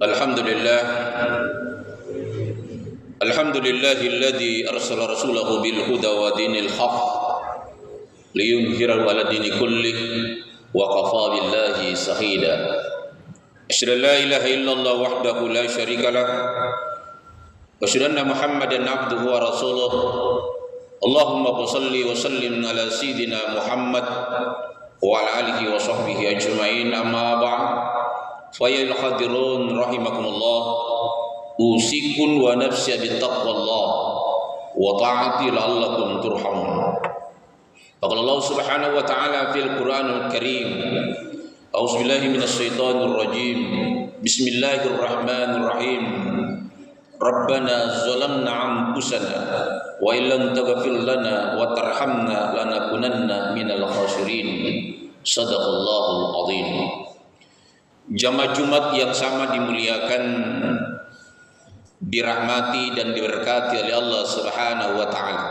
Alhamdulillah Alhamdulillahilladzi arsala rasulahu bil huda wa dinil haqq liyudhhirahu 'ala dini kullih wa kafa billahi shahida. Asyhadu an la ilaha illallah wahdahu la syarika lah wa asyhadu anna Muhammadan 'abduhu wa rasuluh. Allahumma shalli wa sallim ala sayyidina Muhammad wa ala alihi wa sahbihi ajma'in, amma ba'd. Fa ya al-hadirun rahimakumullah, usikum wa nafsi bittaqwallah wa ta'ati la'allakum turhamun. Faqala Allah subhanahu wa ta'ala fil Qur'anil Karim, a'udzu billahi minasy syaithanir rajim. Bismillahirrahmanirrahim. Rabbana zalamna anfusana wa illam taghfir lana wa tarhamna lanakunanna minal khasirin. Shadaqallahul azim. Jamaah Jumat yang sama dimuliakan, dirahmati dan diberkati oleh Allah Subhanahu wa taala.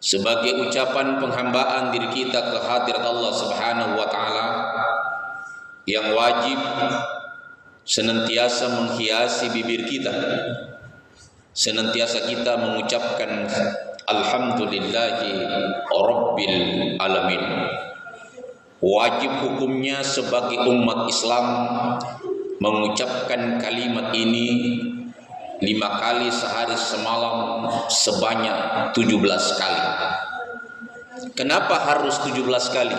Sebagai ucapan penghambaan diri kita ke hadirat Allah Subhanahu wa taala yang wajib senantiasa menghiasi bibir kita, senantiasa kita mengucapkan alhamdulillahi rabbil alamin. Wajib hukumnya sebagai umat Islam mengucapkan kalimat ini 5 kali sehari semalam sebanyak 17 kali. Kenapa harus 17 kali?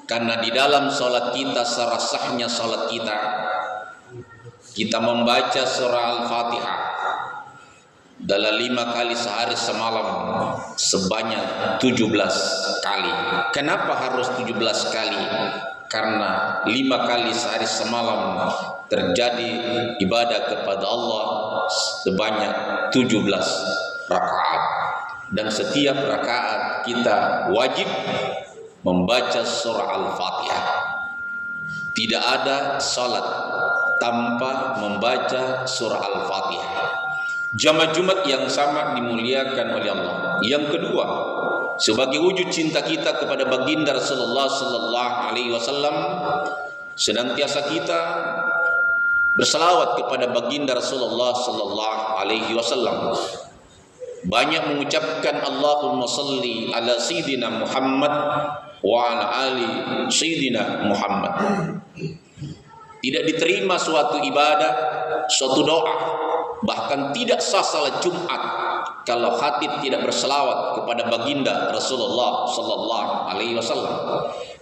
Karena di dalam salat kita, secara sahnya salat kita membaca surah Al-Fatihah dalam 5 kali sehari semalam sebanyak 17 kali. Kenapa harus 17 kali? Karena 5 kali sehari semalam terjadi ibadah kepada Allah sebanyak 17 rakaat, dan setiap rakaat kita wajib membaca surah Al-Fatihah. Tidak ada salat tanpa membaca surah Al-Fatihah. Jamaah Jumat yang sama dimuliakan oleh Allah. Yang kedua, sebagai wujud cinta kita kepada baginda Rasulullah sallallahu alaihi wasallam, senantiasa kita berselawat kepada baginda Rasulullah sallallahu alaihi wasallam. Banyak mengucapkan Allahumma shalli ala sayyidina Muhammad wa ala ali sayyidina Muhammad. Tidak diterima suatu ibadah, suatu doa, bahkan tidak sah salat Jumat kalau khatib tidak berselawat kepada baginda Rasulullah sallallahu alaihi wasallam.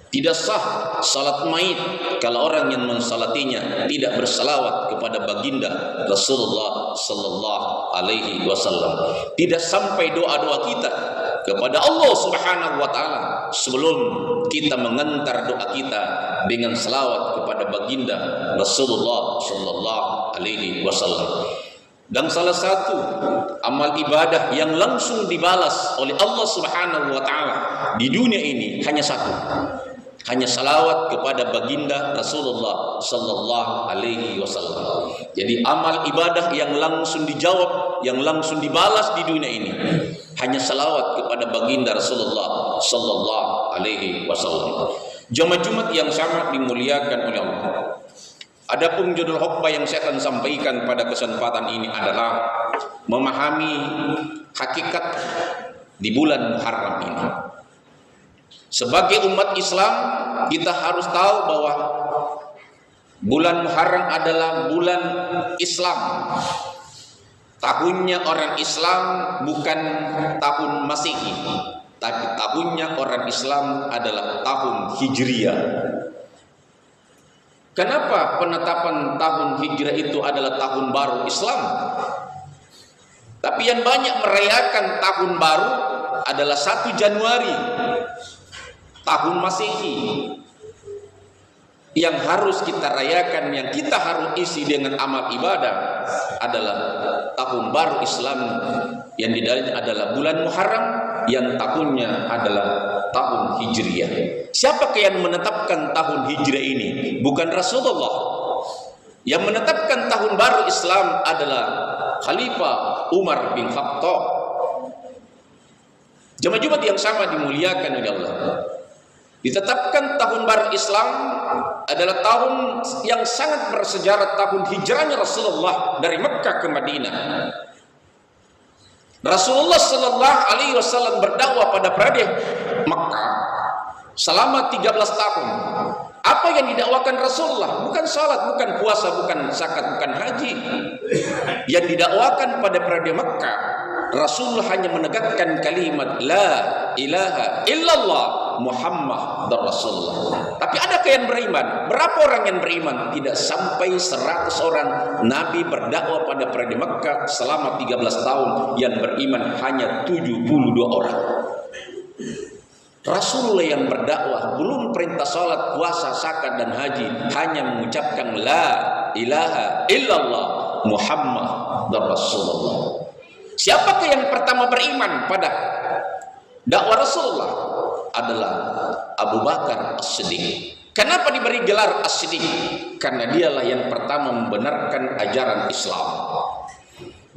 Tidak sah salat maid kalau orang yang mensalatinya tidak berselawat kepada baginda Rasulullah sallallahu alaihi wasallam. Tidak sampai doa-doa kita kepada Allah Subhanahu wa taala sebelum kita mengantar doa kita dengan selawat kepada baginda Rasulullah sallallahu alaihi wasallam. Dan salah satu amal ibadah yang langsung dibalas oleh Allah Subhanahu wa taala di dunia ini hanya satu, hanya salawat kepada baginda Rasulullah sallallahu alaihi wasallam. Jadi amal ibadah yang langsung dijawab, yang langsung dibalas di dunia ini hanya salawat kepada baginda Rasulullah sallallahu alaihi wasallam. Jamaah Jumat yang sangat dimuliakan oleh Allah. Adapun judul khutbah yang saya akan sampaikan pada kesempatan ini adalah memahami hakikat di bulan Muharram ini. Sebagai umat Islam, kita harus tahu bahwa bulan Muharram adalah bulan Islam. Tahunnya orang Islam bukan tahun Masehi, tapi tahunnya orang Islam adalah tahun Hijriah. Kenapa penetapan tahun Hijrah itu adalah tahun baru Islam? Tapi yang banyak merayakan tahun baru adalah 1 Januari tahun Masehi. Yang harus kita rayakan, yang kita harus isi dengan amal ibadah adalah tahun baru Islam yang di dalamnya adalah bulan Muharram yang tahunnya adalah tahun Hijriah. Siapa yang menetapkan tahun Hijriah ini? Bukan Rasulullah. Yang menetapkan tahun baru Islam adalah Khalifah Umar bin Khattab. Jemaah Jumat yang sama dimuliakan oleh Allah. Ditetapkan tahun baru Islam adalah tahun yang sangat bersejarah, tahun hijrahnya Rasulullah dari Mekah ke Madinah. Rasulullah sallallahu alaihi wasallam berdakwah pada periode Mekah selama 13 tahun. Apa yang didakwakan Rasulullah? Bukan salat, bukan puasa, bukan zakat, bukan haji. Yang didakwakan pada periode Mekah, Rasulullah hanya menegakkan kalimat la ilaha illallah Muhammad dan Rasulullah. Tapi adakah yang beriman? Berapa orang yang beriman? Tidak sampai 100 orang. Nabi berdakwah pada periode Mekah selama 13 tahun, yang beriman hanya 72 orang. Rasulullah yang berdakwah belum perintah salat, puasa, zakat dan haji, hanya mengucapkan la ilaha illallah Muhammad dan Rasulullah. Siapakah yang pertama beriman pada dakwah Rasulullah? Adalah Abu Bakar As-Siddiq. Kenapa diberi gelar As-Siddiq? Karena dialah yang pertama membenarkan ajaran Islam.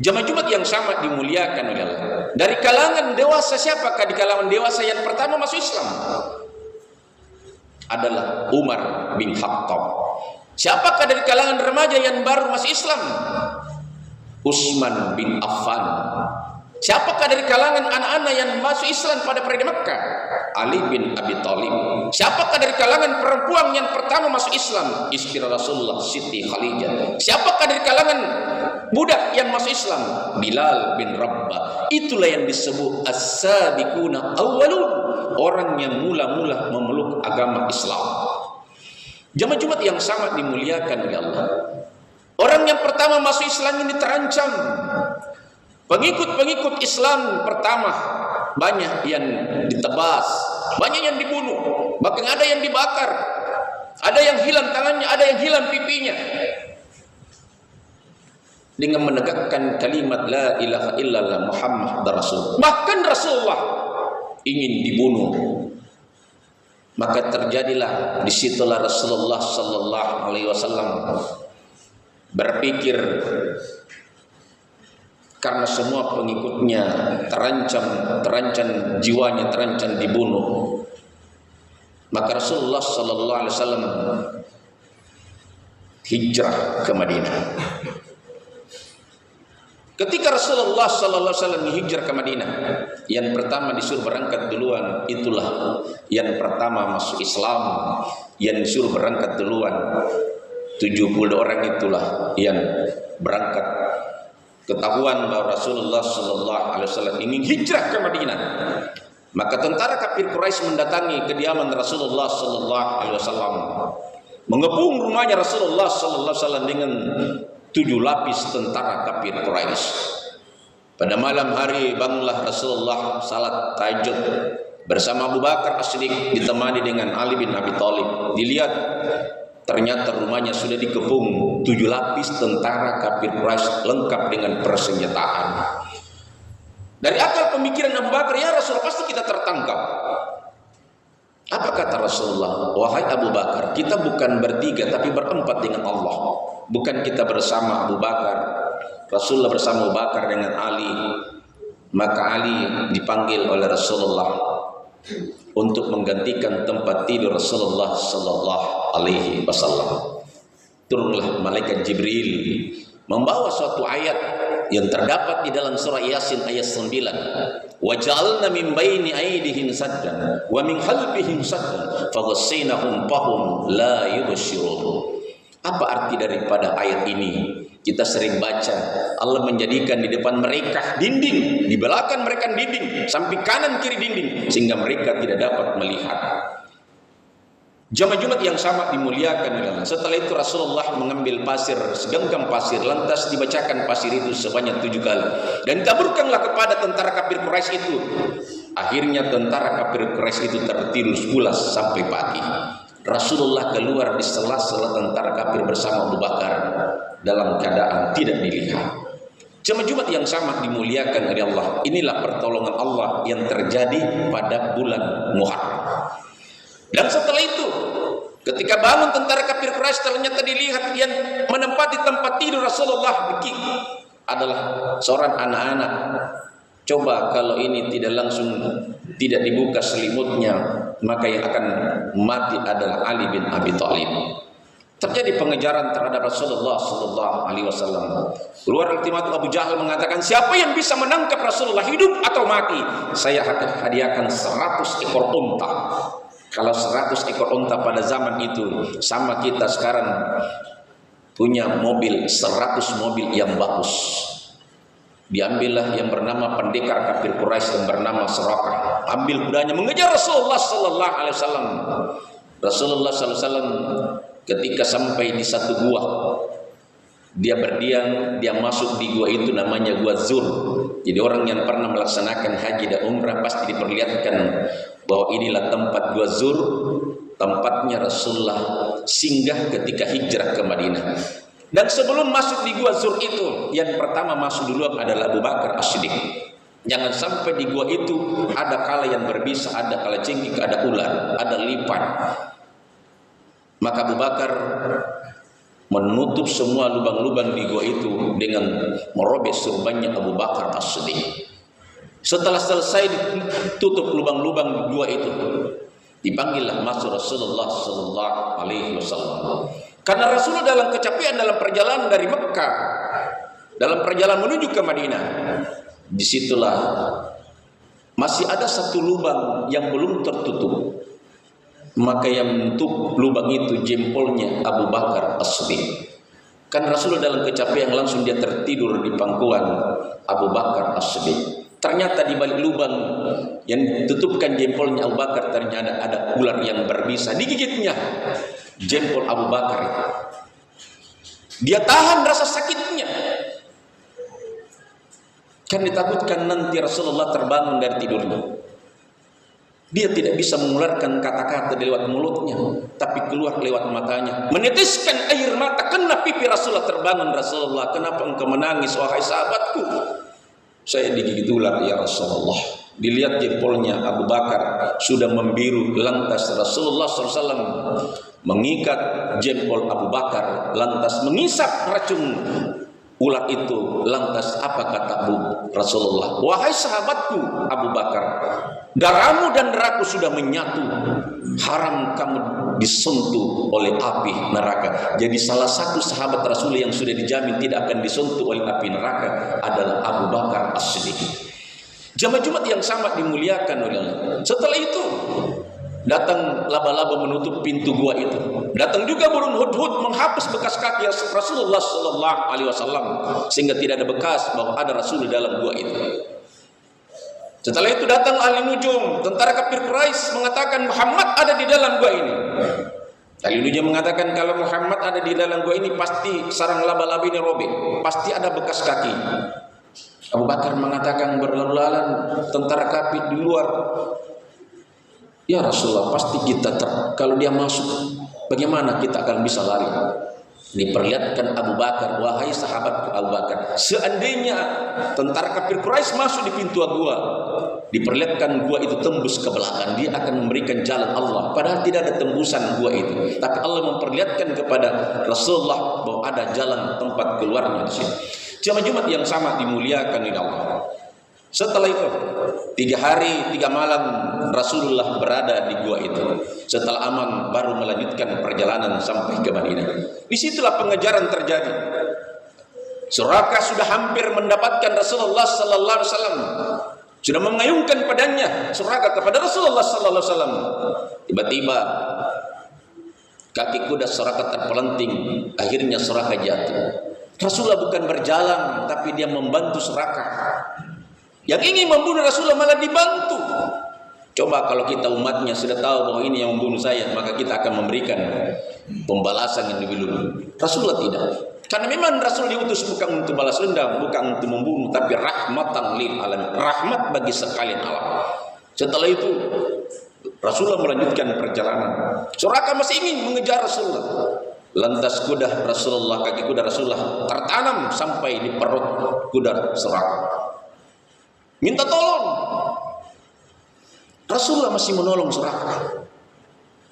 Jamaah Jumat yang sama dimuliakan oleh Allah. Dari kalangan dewasa, siapakah di kalangan dewasa yang pertama masuk Islam? Adalah Umar bin Khattab. Siapakah dari kalangan remaja yang baru masuk Islam? Utsman bin Affan. Siapakah dari kalangan anak-anak yang masuk Islam pada periode Mekah? Ali bin Abi Thalib. Siapakah dari kalangan perempuan yang pertama masuk Islam? Istri Rasulullah, Siti Khadijah. Siapakah dari kalangan budak yang masuk Islam? Bilal bin Rabah. Itulah yang disebut as-sabiquna awwalun, orang yang mula-mula memeluk agama Islam. Jamaah Jumat yang sangat dimuliakan oleh Allah. Orang yang pertama masuk Islam ini terancam. Pengikut-pengikut Islam pertama banyak yang ditebas, banyak yang dibunuh, bahkan ada yang dibakar, ada yang hilang tangannya, ada yang hilang pipinya. Dengan menegakkan kalimat la ilaha illallah Muhammad Rasul. Bahkan Rasulullah ingin dibunuh. Maka terjadilah disitulah Rasulullah sallallahu alaihi wasallam berpikir, karena semua pengikutnya terancam jiwanya, terancam dibunuh. Maka Rasulullah sallallahu alaihi wasallam hijrah ke Madinah. Ketika Rasulullah sallallahu alaihi wasallam hijrah ke Madinah, yang pertama disuruh berangkat duluan itulah yang pertama masuk Islam, yang disuruh berangkat duluan 70 orang itulah yang berangkat. Ketahuan bahwa Rasulullah sallallahu alaihi wasallam ingin hijrah ke Madinah, maka tentara kafir Quraisy mendatangi kediaman Rasulullah sallallahu alaihi wasallam, mengepung rumahnya Rasulullah sallallahu alaihi wasallam dengan 7 lapis tentara kafir Quraisy. Pada malam hari bangunlah Rasulullah salat tahajud bersama Abu Bakar As-Siddiq, ditemani dengan Ali bin Abi Thalib. Dilihat ternyata rumahnya sudah dikepung 7 lapis tentara kafir Quraisy lengkap dengan persenjataan. Dari akal pemikiran Abu Bakar, ya Rasul, pasti kita tertangkap. Apa kata Rasulullah? Wahai Abu Bakar, kita bukan bertiga tapi berempat dengan Allah. Bukan kita bersama Abu Bakar, Rasulullah bersama Abu Bakar dengan Ali. Maka Ali dipanggil oleh Rasulullah untuk menggantikan tempat tidur Rasulullah sallallahu alaihi wasallam. Turunlah malaikat Jibril membawa suatu ayat yang terdapat di dalam surah Yasin ayat 9. Wa ja'alna min baini aydihim saddan wa min khalfihim saddan faghassaynahum fahum la yubsirun. Apa arti daripada ayat ini? Kita sering baca, Allah menjadikan di depan mereka dinding, di belakang mereka dinding, samping kanan kiri dinding, sehingga mereka tidak dapat melihat. Jamaah Jumat yang sama dimuliakan oleh Allah. Setelah itu Rasulullah mengambil pasir, segenggam pasir, lantas dibacakan pasir itu sebanyak 7 kali, dan taburkanlah kepada tentara kafir Quraisy itu. Akhirnya tentara kafir Quraisy itu tertidur pulas sampai pagi. Rasulullah keluar di sela-sela tentara kafir bersama Abu Bakar dalam keadaan tidak dilihat. Jemaah Jumat yang sama dimuliakan oleh Allah. Inilah pertolongan Allah yang terjadi pada bulan Muharram. Dan setelah itu, ketika bangun tentara kafir Quraisy, ternyata dilihat yang menempati tempat tidur Rasulullah adalah seorang anak-anak Coba kalau ini tidak dibuka selimutnya, maka yang akan mati adalah Ali bin Abi Thalib. Terjadi pengejaran terhadap Rasulullah sallallahu alaihi wasallam. Keluar ultimatum, Abu Jahal mengatakan, siapa yang bisa menangkap Rasulullah hidup atau mati, saya akan hadiahkan 100 ekor unta. Kalau 100 ekor unta pada zaman itu sama kita sekarang punya mobil, 100 mobil yang bagus. Diambillah yang bernama pendekar kafir Quraisy yang bernama Suraqah. Ambil kudanya mengejar Rasulullah sallallahu alaihi wasallam. Rasulullah sallallahu alaihi wasallam ketika sampai di satu gua, dia berdiam, dia masuk di gua itu namanya Gua Zur. Jadi orang yang pernah melaksanakan haji dan umrah pasti diperlihatkan bahwa inilah tempat Gua Zur, tempatnya Rasulullah singgah ketika hijrah ke Madinah. Dan sebelum masuk di Gua Zur itu, yang pertama masuk dulu adalah Abu Bakar As-Siddiq. Jangan sampai di gua itu ada kala yang berbisa, ada kala cengkik, ada ular, ada lipan. Maka Abu Bakar menutup semua lubang-lubang di gua itu dengan merobek surbannya Abu Bakar As-Siddiq. Setelah selesai ditutup lubang-lubang di gua itu, dipanggillah masuk Rasulullah sallallahu alaihi wasallam. Karena Rasulullah dalam kecapean dalam perjalanan dari Mekah, dalam perjalanan menuju ke Madinah, disitulah masih ada satu lubang yang belum tertutup. Maka yang menutup lubang itu jempolnya Abu Bakar As-Siddiq. Kan Rasulullah dalam kecapean langsung dia tertidur di pangkuan Abu Bakar As-Siddiq. Ternyata di balik lubang yang tutupkan jempolnya Abu Bakar, ternyata ada ular yang berbisa, digigitnya jempol Abu Bakar. Dia tahan rasa sakitnya, kan ditakutkan nanti Rasulullah terbangun dari tidurnya. Dia tidak bisa mengeluarkan kata-kata dari lewat mulutnya, tapi keluar lewat matanya, menetiskan air mata kena pipi Rasulullah. Terbangun Rasulullah, kenapa engkau menangis wahai sahabatku? Saya digigit ular ya Rasulullah. Dilihat jempolnya Abu Bakar sudah membiru. Lantas Rasulullah SAW mengikat jempol Abu Bakar, lantas mengisap racun ular itu. Lantas apa kata Rasulullah? Wahai sahabatku Abu Bakar, darahmu dan darahku sudah menyatu. Haram kamu disentuh oleh api neraka. Jadi salah satu sahabat Rasul yang sudah dijamin tidak akan disentuh oleh api neraka adalah Abu Bakar As-Siddiq. Jamaah Jumat yang sangat dimuliakan oleh Allah. Setelah itu datang laba-laba menutup pintu gua itu. Datang juga burung hudhud menghapus bekas kaki Rasulullah sallallahu alaihi wasallam sehingga tidak ada bekas bahwa ada Rasul di dalam gua itu. Setelah itu datang ahli nujum, tentara kafir Quraisy mengatakan Muhammad ada di dalam gua ini. Ahli nujum mengatakan kalau Muhammad ada di dalam gua ini pasti sarang laba-laba ini robek, pasti ada bekas kaki. Abu Bakar mengatakan berlalu-lalang tentara kafir di luar. Ya Rasulullah, pasti kita kalau dia masuk, bagaimana kita akan bisa lari? Diperlihatkan Abu Bakar, wahai sahabat Abu Bakar, seandainya tentara kafir Quraisy masuk di pintu gua, diperlihatkan gua itu tembus ke belakang, dia akan memberikan jalan Allah. Padahal tidak ada tembusan gua itu, tapi Allah memperlihatkan kepada Rasulullah bahwa ada jalan tempat keluarnya di sini. Jamaah Jumat yang sama dimuliakan oleh Allah. Setelah itu 3 hari 3 malam Rasulullah berada di gua itu. Setelah aman baru melanjutkan perjalanan sampai ke Madinah. Disitulah pengejaran terjadi. Suraqah sudah hampir mendapatkan Rasulullah sallallahu alaihi wasallam. Sudah mengayunkan pedangnya Suraqah kepada Rasulullah sallallahu alaihi wasallam. Tiba-tiba kaki kuda Suraqah terpelanting, akhirnya Suraqah jatuh. Rasulullah bukan berjalan, tapi dia membantu Suraqah. Yang ingin membunuh Rasulullah malah dibantu. Coba kalau kita umatnya sudah tahu bahwa ini yang membunuh saya, maka kita akan memberikan pembalasan yang lebih dulu. Rasulullah tidak. Karena memang Rasul diutus bukan untuk balas dendam, bukan untuk membunuh, tapi rahmatan lil alamin, rahmat bagi sekalian alam. Setelah itu Rasulullah melanjutkan perjalanan. Suraqah masih ingin mengejar Rasulullah. Lantas kuda Rasulullah, kaki kuda Rasulullah tertanam sampai di perut kuda Suraqah. Minta tolong. Rasulullah masih menolong Suraqah.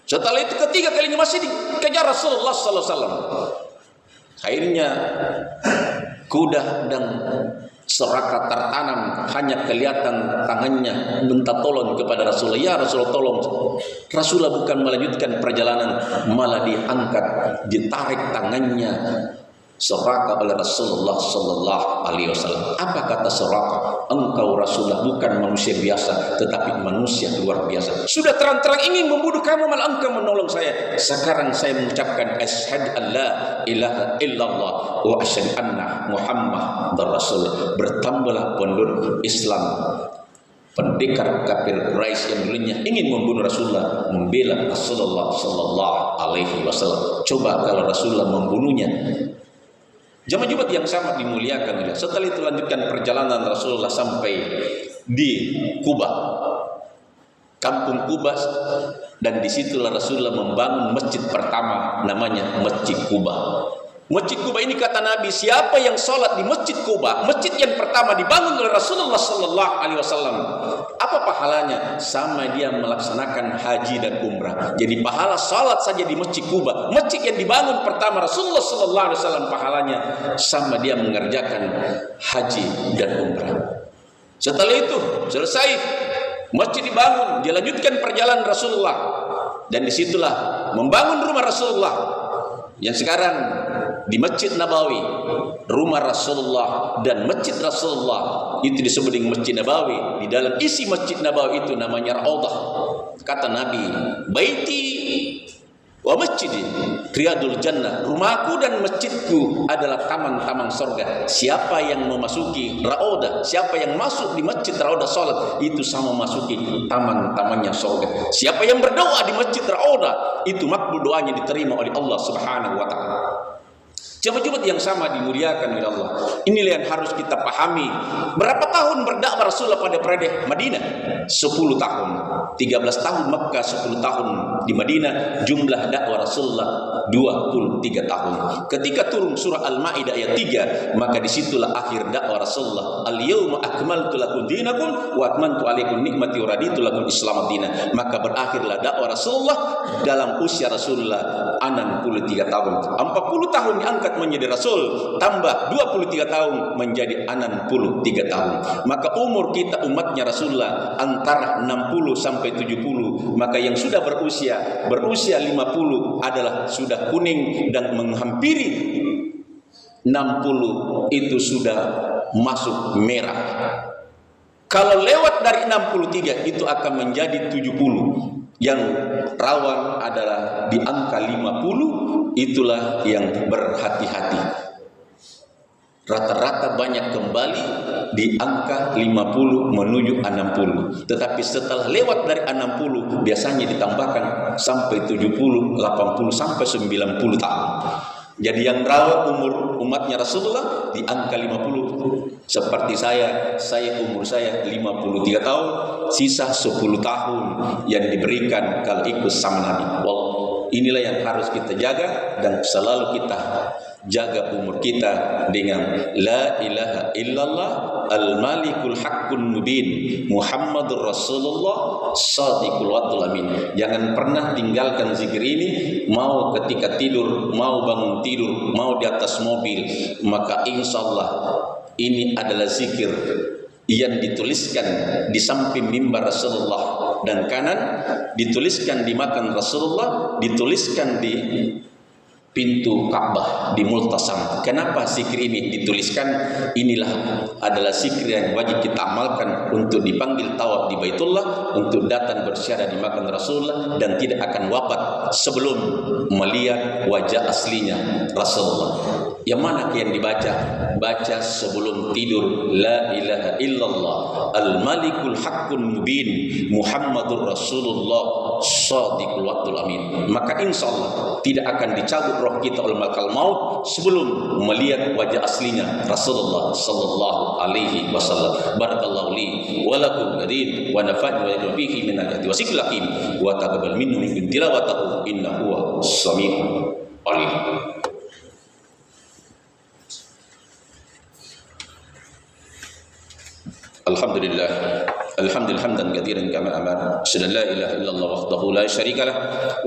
Setelah itu ketiga kalinya masih dikejar Rasulullah sallallahu alaihi wasallam. Akhirnya kuda dan Soraka tertanam, hanya kelihatan tangannya minta tolong kepada Rasulullah. Ya Rasulullah tolong. Rasulullah bukan melanjutkan perjalanan, malah diangkat, ditarik tangannya Soraka oleh Rasulullah sallallahu alaihi wasallam. Apa kata Soraka? Engkau Rasulullah bukan manusia biasa, tetapi manusia luar biasa. Sudah terang-terang ingin membunuh kamu, malah engkau menolong saya. Sekarang saya mengucapkan asyhadu an la ilaha illallah wa asyhadu anna Muhammadar Rasul. Bertambahlah penduduk Islam. Pendekar kafir Quraisy yang dulunya ingin membunuh Rasulullah, membela Rasulullah sallallahu alaihi wasallam. Coba kalau Rasulullah membunuhnya. Jamaah Jumat yang sangat dimuliakan. Setelah itu lanjutkan perjalanan Rasulullah sampai di Kuba, kampung Kuba, dan disitulah Rasulullah membangun masjid pertama, namanya Masjid Kuba. Masjid Kuba ini kata Nabi, siapa yang sholat di Masjid Kuba, masjid yang pertama dibangun oleh Rasulullah sallallahu alaihi wasallam, apa pahalanya? Sama dia melaksanakan haji dan umrah. Jadi pahala sholat saja di Masjid Kuba, masjid yang dibangun pertama Rasulullah sallallahu alaihi wasallam, pahalanya sama dia mengerjakan haji dan umrah. Setelah itu selesai masjid dibangun, dilanjutkan perjalanan Rasulullah, dan disitulah membangun rumah Rasulullah yang sekarang di Masjid Nabawi. Rumah Rasulullah dan Masjid Rasulullah itu disebut dengan Masjid Nabawi. Di dalam isi Masjid Nabawi itu namanya Raudhah. Kata Nabi, baiti wa masjidi riyadul jannah, rumahku dan masjidku adalah taman-taman surga. Siapa yang memasuki Raudhah, siapa yang masuk di Masjid Raudhah salat, itu sama masuki taman-tamannya surga. Siapa yang berdoa di Masjid Raudhah, itu makbul doanya, diterima oleh Allah Subhanahu wa taala. Jamaah Jumat yang sama dimuliakan oleh Allah. Inilah yang harus kita pahami. Berapa tahun berdakwah Rasulullah pada periode Madinah? 10 tahun. 13 tahun Makkah, 10 tahun di Madinah. Jumlah dakwah Rasulullah 23 tahun. Ketika turun surah Al-Maidah ayat 3, maka disitulah akhir dakwah Rasulullah. Al-yawma akmaltu lakum dinakum wa atmamtu alaikum nikmati wa raditu lakum Islam dinan. Maka berakhirlah dakwah Rasulullah dalam usia Rasulullah 63 tahun. 40 tahun diangkat menjadi Rasul, tambah 23 tahun menjadi 63 tahun. Maka umur kita umatnya Rasulullah antara 60 sampai 70. Maka yang sudah berusia 50 adalah sudah kuning, dan menghampiri 60 itu sudah masuk merah. Kalau lewat dari 63 itu akan menjadi 70. Yang rawan adalah di angka 50, itulah yang berhati-hati. Rata-rata banyak kembali di angka 50 menuju 60. Tetapi setelah lewat dari 60 biasanya ditambahkan sampai 70, 80 sampai 90 tahun. Jadi yang rawan umur umatnya Rasulullah di angka 50. Seperti saya umur saya 53 tahun, sisa 10 tahun yang diberikan kalau ikut sama Nabi. Inilah yang harus kita jaga, dan selalu kita jaga umur kita dengan la ilaha illallah al-malikul haqqul mubin Muhammadur Rasulullah shadiqul wa'dul amin. Jangan pernah tinggalkan zikir ini, mau ketika tidur, mau bangun tidur, mau di atas mobil. Maka insya Allah ini adalah zikir yang dituliskan di samping mimbar Rasulullah, dan kanan dituliskan di makan Rasulullah, dituliskan di pintu Ka'bah di Multasam. Kenapa zikir ini dituliskan? Inilah adalah zikir yang wajib kita amalkan untuk dipanggil tawaf di Baitullah, untuk datang bersyahadat di makan Rasulullah, dan tidak akan wafat sebelum melihat wajah aslinya Rasulullah. Yang mana yang dibaca? Baca sebelum tidur, la ilaha illallah al-malikul haqqul mubin Muhammadur Rasulullah shadiqul wa'dul amin. Maka insya Allah tidak akan dicabut roh kita oleh malakal maut sebelum melihat wajah aslinya Rasulullah sallallahu alaihi wasallam. Barakallahu li wa lakum hadin wa nafa'ni wa yakum fihi min al-ayati wa sikril hakim wa taqabbal minni min tilawatihi innahu samii'un alim. Alhamdulillah, hamdan katsiran kama amara. Asyhadu an la ilaha illallah wahdahu la syarika lah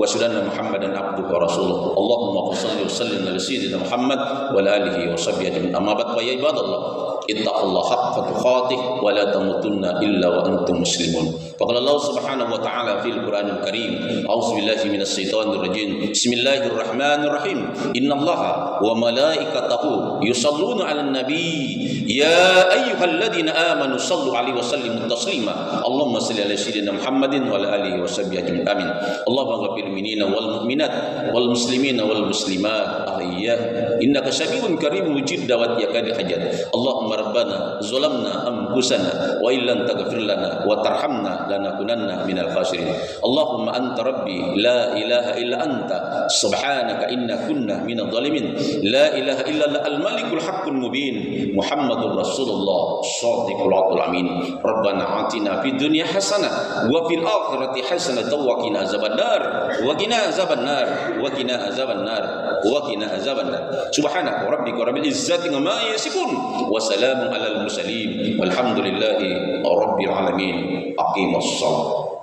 wa asyhadu anna Muhammadan abduhu wa rasuluh. Allahumma shalli wa sallim ala sayyidina Muhammad wa ala alihi wa sahbihi ajma'in. Amma ba'd, ya ibadallah. ittaqullaha haqqa tuqatih wa la tamutunna illa wa antum muslimun. Faqala Allah subhanahu wa ta'ala fil Qur'anil Karim, a'udzu billahi minasy syaithanir rajim. Bismillahirrahmanirrahim. Innallaha wa malaikatahu yusholluna 'alan nabi ya ayyuhalladzina amanu shallu 'alaihi wa sallimu taslima. Allahumma shalli 'ala sayyidina Muhammadin wa 'ala alihi wa sahbihi ajma'in. Amin. Allahumma ghfir minina wal mu'minat wal muslimina wal muslimat ahya innaka sami'un karim mujib da'wat ya kadil hajat. Allahumma rabbana zalamna anfusana wa illam taghfir lana wa tarhamna lanakunanna minal khasirin. Allahumma anta rabbi la ilaha illa anta subhanaka inna kunna minadh dhalimin. La ilaha illa al malikul haqqul mubin Muhammadur Rasulullah shadiqul wa'dul amin. Rabbana atina fid dunya hasanah wa fil akhirati hasanah wa qina azabannar wa qina azabannar wa qina azabannar wa qina azabannar. Subhanaka rabbika rabbil izzati amma yasifun wa salamun alal mursalin walhamdulillahi rabbil alamin. Aqimus shalah.